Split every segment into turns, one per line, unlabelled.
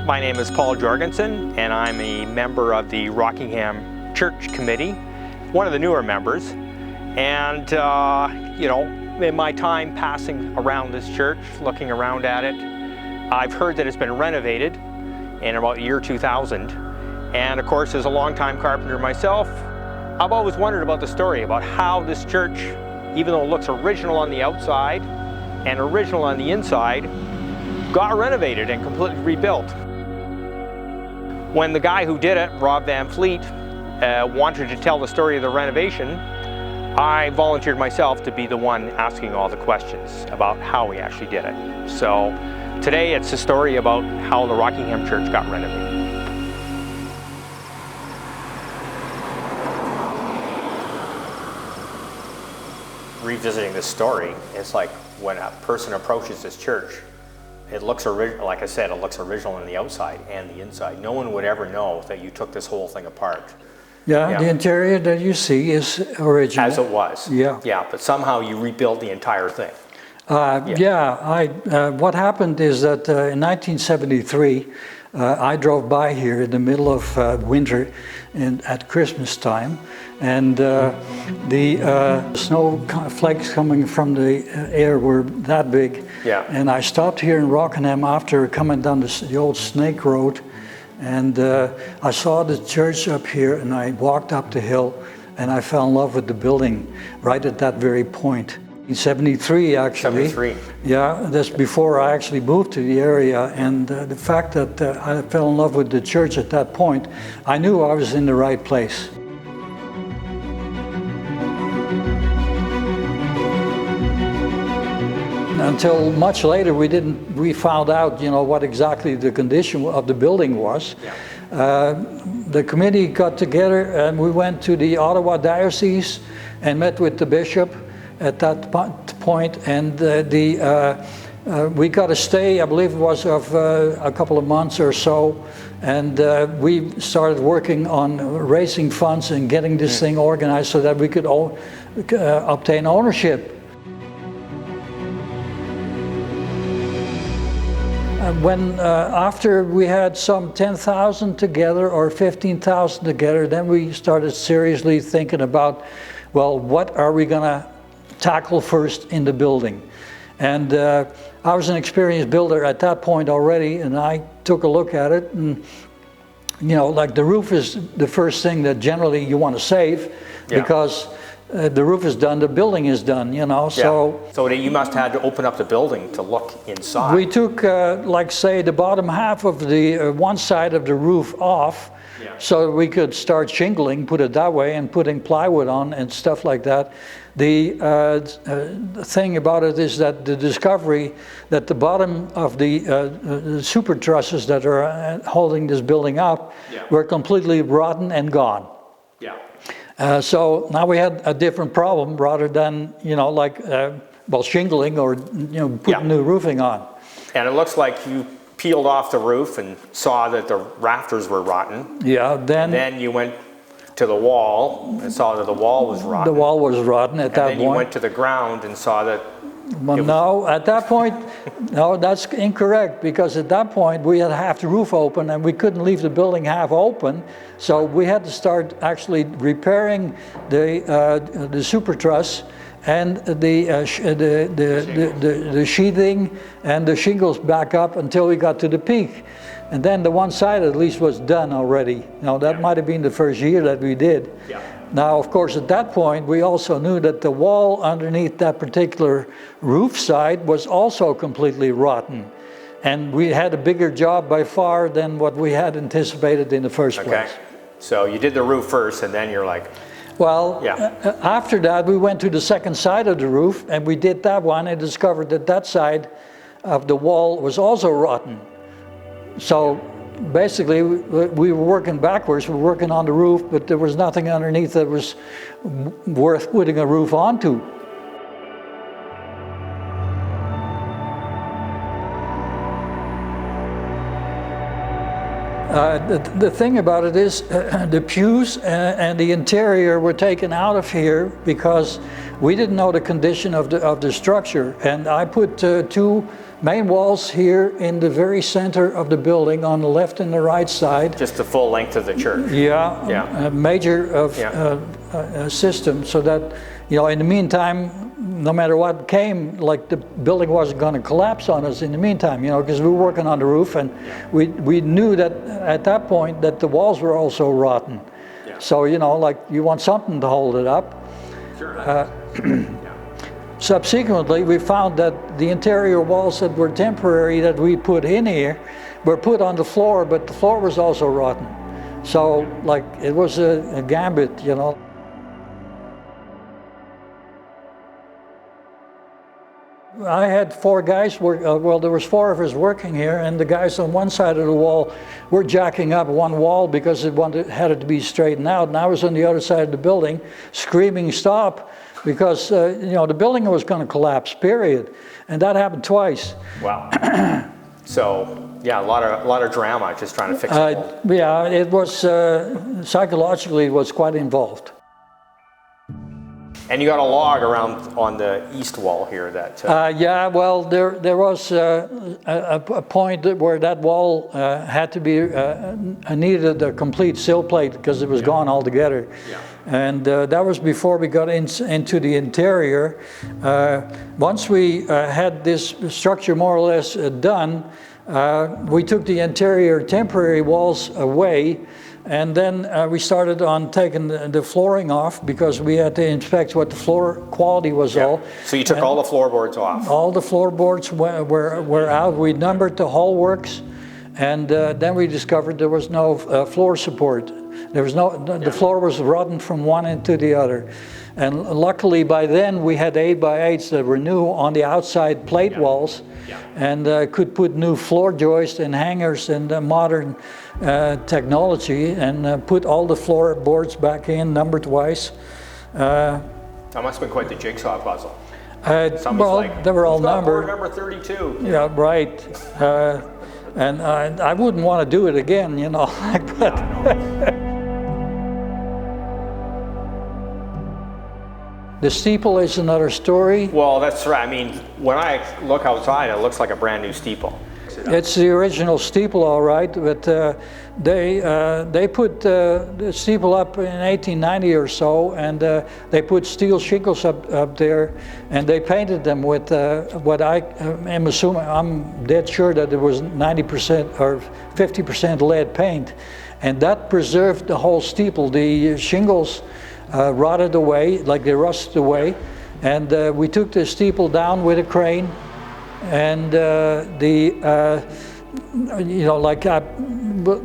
My name is Paul Jorgensen, and I'm a member of the Rockingham Church Committee, one of the newer members. And, in my time passing around this church, looking around at it, I've heard that it's been renovated in about the year 2000. And of course, as a longtime carpenter myself, I've always wondered about the story about how this church, even though it looks original on the outside and original on the inside, got renovated and completely rebuilt. When the guy who did it, Rob Van Fleet, wanted to tell the story of the renovation, I volunteered myself to be the one asking all the questions about how he actually did it. So today it's a story about how the Rockingham Church got renovated. Revisiting this story, it's like when a person approaches this church, it looks original, like I said, it looks original on the outside and the inside. No one would ever know that you took this whole thing apart.
Yeah, the interior that you see is original.
As it was.
Yeah.
Yeah, but somehow you rebuilt the entire thing.
What happened is that in 1973, I drove by here in the middle of winter at Christmas time, and the snow flakes coming from the air were that big.
Yeah.
And I stopped here in Rockingham after coming down the old Snake Road, and I saw the church up here, and I walked up the hill, and I fell in love with the building right at that very point. In 73, actually.
73.
Yeah, that's before I actually moved to the area, and the fact that I fell in love with the church at that point, I knew I was in the right place. Until much later, we found out, what exactly the condition of the building was.
Yeah.
The committee got together, and we went to the Ottawa Diocese and met with the bishop at that point, and we got a stay, I believe it was of a couple of months or so, and we started working on raising funds and getting this thing organized so that we could obtain ownership. After we had some 10,000 together or 15,000 together, then we started seriously thinking about, well, what are we going to tackle first in the building? And I was an experienced builder at that point already, and I took a look at it, and like the roof is the first thing that generally you want to save. Yeah. Because the roof is done, the building is done, so...
Yeah. So you must have had to open up the building to look inside.
We took, say, the bottom half of the one side of the roof off, so we could start shingling, put it that way, and putting plywood on and stuff like that. The thing about it is that the discovery that the bottom of the super trusses that are holding this building up were completely rotten and gone.
Yeah.
So now we had a different problem rather than, shingling or, putting new roofing on.
And it looks like you peeled off the roof and saw that the rafters were rotten.
Yeah,
then you went to the wall and saw that the wall was rotten.
The wall was rotten at that point.
And then you went to the ground and saw that...
Well, no, at that point, no, that's incorrect, because at that point we had half the roof open and we couldn't leave the building half open, so we had to start actually repairing the super truss and the sheathing and the shingles back up until we got to the peak. And then the one side at least was done already. Now that might have been the first year that we did.
Yeah.
Now, of course, at that point, we also knew that the wall underneath that particular roof side was also completely rotten. And we had a bigger job by far than what we had anticipated in the first place.
So you did the roof first, and then you're like...
Well, after that, we went to the second side of the roof, and we did that one and discovered that that side of the wall was also rotten. So basically, we were working backwards. We were working on the roof, but there was nothing underneath that was worth putting a roof onto. The thing about it is the pews and the interior were taken out of here because we didn't know the condition of the structure. And I put two Main walls here in the very center of the building on the left and the right side.
Just the full length of the church.
Yeah. A major system, so that, you know, in the meantime, no matter what came, like the building wasn't going to collapse on us in the meantime, you know, because we were working on the roof, and we knew that at that point that the walls were also rotten. Yeah. So, you know, like you want something to hold it up. Sure. Subsequently, we found that the interior walls that were temporary that we put in here were put on the floor, but the floor was also rotten. So, like, it was a gambit, you know. I had 4 guys work, well, there was 4 of us working here, and the guys on one side of the wall were jacking up one wall because it had it to be straightened out, and I was on the other side of the building screaming stop, because you know, the building was going to collapse, period. And that happened twice. Wow.
So, yeah, a lot of drama just trying to fix it.
Yeah, it was, psychologically, it was quite involved.
And you got a log around on the east wall here that...
yeah, well, there was a point where that wall had to be, needed a complete sill plate because it was gone altogether. Yeah. And that was before we got into the interior. Once we had this structure more or less done, we took the interior temporary walls away, and then we started on taking the flooring off because we had to inspect what the floor quality was all.
So you took all the floorboards off?
All the floorboards were out. We numbered the hall works, and then we discovered there was no floor support. There was no, the floor was rotten from one end to the other. And luckily by then we had 8x8s that were new on the outside plate walls, and could put new floor joists and hangers and modern technology, and put all the floorboards back in, numbered twice.
That must have been quite the jigsaw puzzle.
Well,
like,
they were all numbered.
Number 32.
Yeah, right. And I wouldn't want to do it again, you know. The steeple is another story.
Well, that's right. I mean, when I look outside, it looks like a brand new steeple.
It's the original steeple, all right, but they put the steeple up in 1890 or so, and they put steel shingles up there, and they painted them with what I am assuming, I'm dead sure that it was 90% or 50% lead paint, and that preserved the whole steeple. The shingles rotted away, like they rusted away, and we took the steeple down with a crane, and you know, like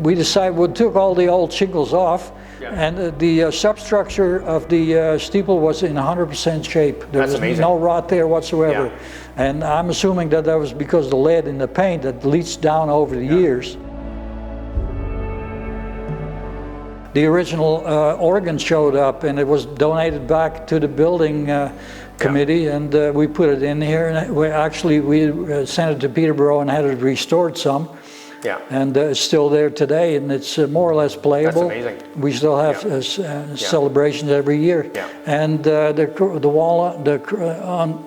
we decided we took all the old shingles off, and the substructure of the steeple was in 100% shape. There was no rot there whatsoever, and I'm assuming that was because the lead in the paint that leached down over the years. The original organ showed up, and it was donated back to the building committee, and we put it in here, and we sent it to Peterborough and had it restored some. Yeah. And it's still there today, and it's more or less playable.
That's amazing.
We still have celebrations every year. Yeah. And the wall, the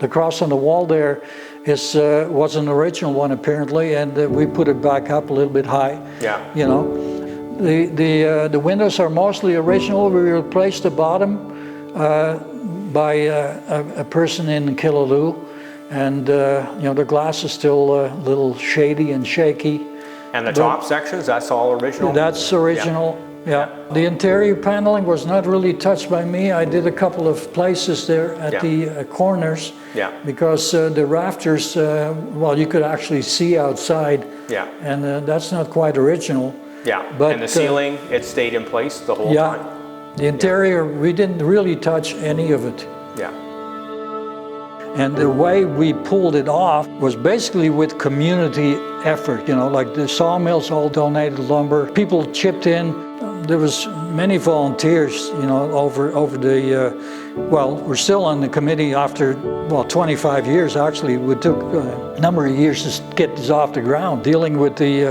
cross on the wall there was an original one apparently, and we put it back up a little bit high. Yeah. You know. The windows are mostly original. We replaced the bottom by a person in Killaloe, and you know, the glass is still a little shady and shaky.
And the top sections, that's all original?
That's original, yeah. The interior paneling was not really touched by me. I did a couple of places there at the corners, because the rafters, well, you could actually see outside, and that's not quite original.
Yeah, but, and the ceiling, it stayed in place the whole time?
Yeah, the interior, we didn't really touch any of it. Yeah. And the way we pulled it off was basically with community effort, you know, like the sawmills all donated lumber, people chipped in. There was many volunteers, you know, over the, well, we're still on the committee after, well, 25 years actually. It took a number of years to get this off the ground, dealing with the,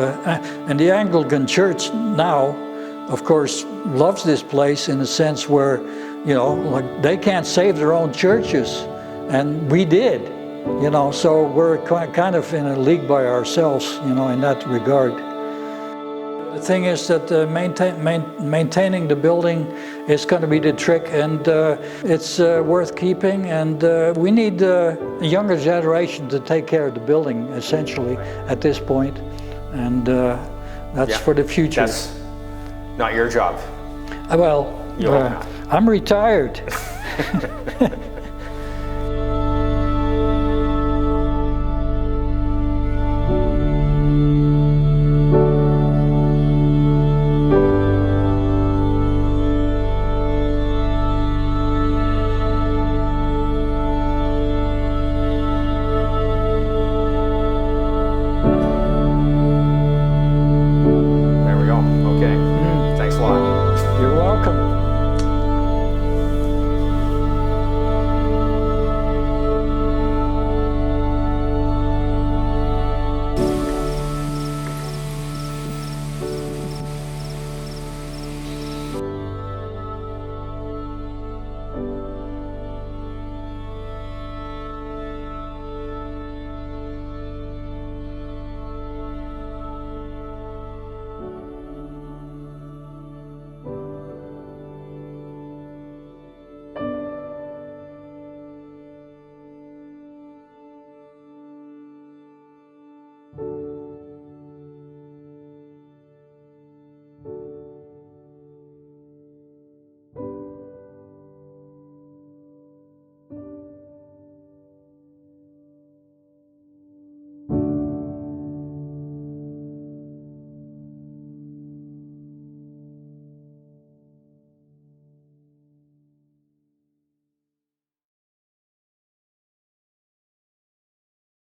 and the Anglican Church now, of course, loves this place in a sense where, you know, like they can't save their own churches, and we did. You know, so we're kind of in a league by ourselves, you know, in that regard. The thing is that maintaining the building is going to be the trick, and it's worth keeping, and we need a younger generation to take care of the building, essentially, at this point, and that's for the future.
That's not your job.
Well, I'm retired.